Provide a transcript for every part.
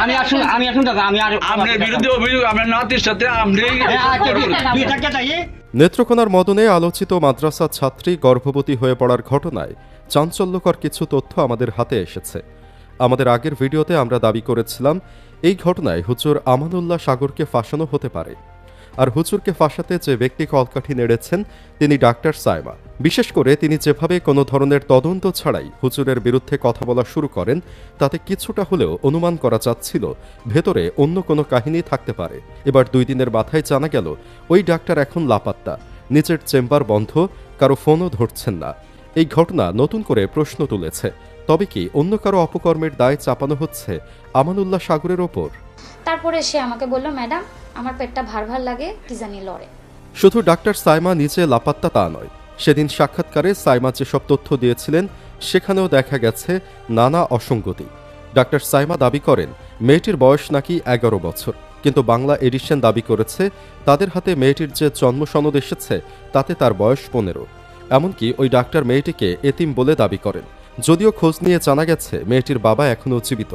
আমি আসুন দাদা, আমি আর আপনার বিরুদ্ধে অভিযোগ আপনার নাতির সাথে আপনি নেত্রকোনার মদনে আলোচিত মাদ্রাসা ছাত্রী গর্ভবতী হয়ে পড়ার ঘটনায় চাঞ্চল্যকর কিছু তথ্য আমাদের হাতে এসেছে। আমাদের আগের ভিডিওতে আমরা দাবি করেছিলাম এই ঘটনায় হুজুর আমানুল্লাহ সাগরকে ফাঁসানো হতে পারে। আর হুজুরকে ফাঁসাতে যে ব্যক্তি কলকাঠি নেড়েছেন তিনি ডাক্তার সায়মা। বিশেষ করে তিনি যেভাবে কোনো ধরনের তদন্ত ছাড়াই হুজুরের বিরুদ্ধে কথা বলা শুরু করেন তাতে কিছুটা হলেও অনুমান করা যাচ্ছিল ভেতরে অন্য কোনো কাহিনী থাকতে পারে। এবার 2 দিনের মাথায় জানা গেল ওই ডাক্তার এখন লাপাত্তা, নিজের চেম্বার বন্ধ, কারো ফোনও ধরছেন না। এই ঘটনা নতুন করে প্রশ্ন তুলেছে, তবে কি অন্য কারো অপকর্মের দায় চাপানো হচ্ছে আমানুল্লাহ সাগরের ওপর? তারপরে সে আমাকে বলল, ম্যাডাম আমার পেটটা ভার ভার লাগে, কি জানি লড়ে। শুধু ডাক্তার সায়মা নিজে লাপাত্তা তা নয়, সেদিন সাক্ষাৎকারে সায়মা যেসব তথ্য দিয়েছিলেন সেখানেও দেখা গেছে নানা অসঙ্গতি। ডাক্তার সায়মা দাবি করেন মেয়েটির বয়স নাকি 11 বছর, কিন্তু বাংলা এডিশন দাবি করেছে তাদের হাতে মেয়েটির যে জন্ম সনদ এসেছে তাতে তার বয়স 15। এমনকি ওই ডাক্তার মেয়েটিকে এতিম বলে দাবি করেন, যদিও খোঁজ নিয়ে জানা গেছে মেয়েটির বাবা এখনও জীবিত।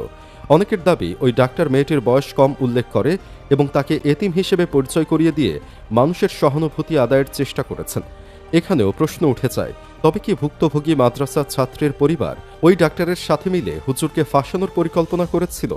অনেকের দাবি ওই ডাক্তার মেয়েটির বয়স কম উল্লেখ করে এবং তাকে এতিম হিসেবে পরিচয় করিয়ে দিয়ে মানুষের সহানুভূতি আদায়ের চেষ্টা করেছেন। এখানেও প্রশ্ন উঠে যায়, তবে কি ভুক্তভোগী মাদ্রাসা ছাত্রের পরিবার ওই ডাক্তারের সাথে মিলে হুজুরকে ফাঁসানোর পরিকল্পনা করেছিল?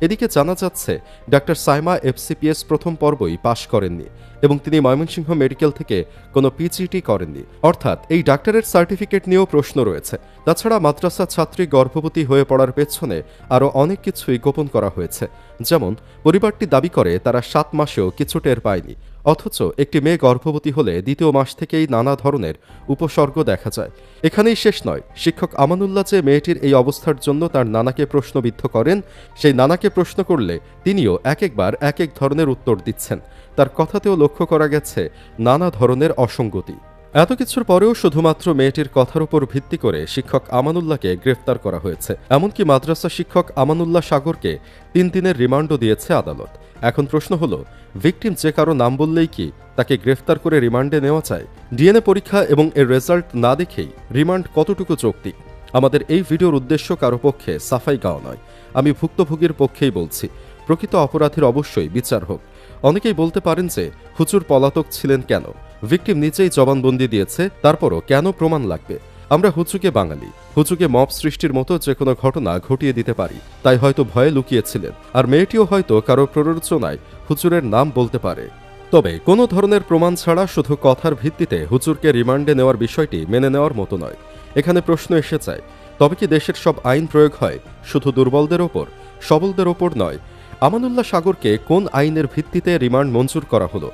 এদিকে জানা যাচ্ছে ডাক্তার সায়মা FCPS প্রথম পর্বই পাশ করেননি এবং তিনি ময়মনসিংহ মেডিকেল থেকে কোনো PGT করেননি, অর্থাৎ এই ডাক্তারের সার্টিফিকেট নিয়েও প্রশ্ন রয়েছে। তাছাড়া মাদ্রাসা ছাত্রী গর্ভবতী হয়ে পড়ার পেছনে আরও অনেক কিছুই গোপন করা হয়েছে। যেমন পরিবারটি দাবি করে তারা 7 মাসেও কিছু টের পায়নি, অথচ একটি মেয়ে গর্ভবতী হলে 2য় মাস থেকেই নানা ধরনের উপসর্গ দেখা যায়। এখানেই শেষ নয়, শিক্ষক আমানুল্লাহ যে মেয়েটির এই অবস্থার জন্য তার নানাকে প্রশ্নবিদ্ধ করেন, সেই নানাকে প্রশ্ন করলে তিনিও একবার এক ধরনের উত্তর দিচ্ছেন। তার কথাতেও লক্ষ্য করা গেছে নানা ধরনের অসঙ্গতি। এত কিছুর পরেও শুধুমাত্র মেয়েটির কথার উপর ভিত্তি করে শিক্ষক আমানুল্লাহকে গ্রেফতার করা হয়েছে। এমনকি মাদ্রাসা শিক্ষক আমানুল্লাহ সাগরকে 3 দিনের রিমান্ডও দিয়েছে আদালত। এখন প্রশ্ন হলো, ভিকটিম যে কারো নাম বললেই কি তাকে গ্রেফতার করে রিমান্ডে নেওয়া যায়? DNA পরীক্ষা এবং এর রেজাল্ট না দেখেই রিমান্ড কতটুকু যৌক্তিক? আমাদের এই ভিডিওর উদ্দেশ্য কারো পক্ষে সাফাই গাওয়া নয়, আমি ভুক্তভোগীর পক্ষেই বলছি। প্রকৃত অপরাধীর অবশ্যই বিচার হোক। অনেকেই বলতে পারেন যে হুজুর পলাতক ছিলেন কেন? ভিকটিম নিজেই জবানবন্দি দিয়েছে, তারপরও কেন প্রমাণ লাগবে? আমরা হুজুকে বাঙালি, হুজুকে মব সৃষ্টির মতো যে কোনো ঘটনা ঘটিয়ে দিতে পারি, তাই হয়তো ভয়ে লুকিয়েছিলেন। আর মেয়েটিও হয়তো কারো প্ররোচনায় হুজুরের নাম বলতে পারে। তবে কোনো ধরনের প্রমাণ ছাড়া শুধু কথার ভিত্তিতে হুজুরকে রিমান্ডে নেওয়ার বিষয়টি মেনে নেওয়ার মতো নয়। এখানে প্রশ্ন এসে যায়, তবে কি দেশের সব আইন প্রয়োগ হয় শুধু দুর্বলদের ওপর, সবলদের ওপর নয়? আমানুল্লাহ সাগরকে কোন আইনের ভিত্তিতে রিমান্ড মঞ্জুর করা হলো,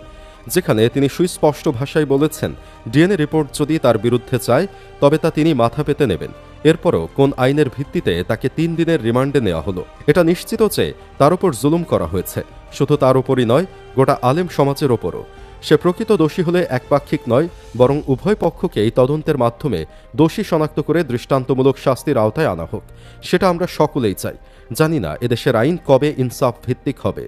যেখানে তিনি সুস্পষ্ট ভাষায় বলেছেন DNA রিপোর্ট যদি তার বিরুদ্ধে চায় তবে তা তিনি মাথা পেতে নেবেন? এরপরও কোন আইনের ভিত্তিতে তাকে 3 দিনের রিমান্ডে নেওয়া হলো? এটা নিশ্চিত যে তার উপর জুলুম করা হয়েছে। শুধু তার উপরই নয়, গোটা আলেম সমাজের ওপরও। সে প্রকৃত দোষী হলে একপাক্ষিক নয়, বরং উভয় পক্ষকেই তদন্তের মাধ্যমে দোষী শনাক্ত করে দৃষ্টান্তমূলক শাস্তির আওতায় আনা হোক। সেটা আমরা সকলেই চাই। জানি না এদেশের আইন কবে ইনসাফ ভিত্তিক হবে।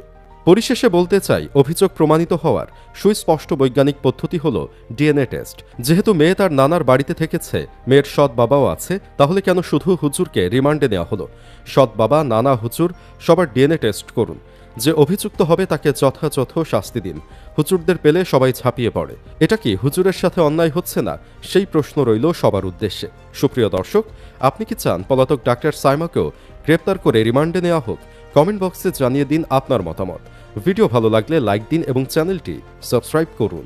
পরিশেষে বলতে চাই, অভিযোগ প্রমাণিত হওয়ার সুস্পষ্ট বৈজ্ঞানিক পদ্ধতি হল DNA টেস্ট। যেহেতু মেয়ে তার নানার বাড়িতে থেকেছে, মেয়ের সৎ বাবাও আছে, তাহলে কেন শুধু হুজুরকে রিমান্ডে নেওয়া হলো? সৎ বাবা, নানা, হুজুর সবার DNA টেস্ট করুন। যে অভিযুক্ত হবে তাকে যথাযথ শাস্তি দিন। হুজুরদের পেলে সবাই ঝাঁপিয়ে পড়ে। এটা কি হুজুরের সাথে অন্যায় হচ্ছে না? সেই প্রশ্ন রইল সবার উদ্দেশ্যে। সুপ্রিয় দর্শক, আপনি কি চান পলাতক ডাক্তার সায়মাকেও গ্রেপ্তার করে রিমান্ডে নেওয়া হোক? কমেন্ট বক্সে জানিয়ে দিন আপনার মতামত। ভিডিও ভালো লাগলে লাইক দিন এবং চ্যানেলটি সাবস্ক্রাইব করুন।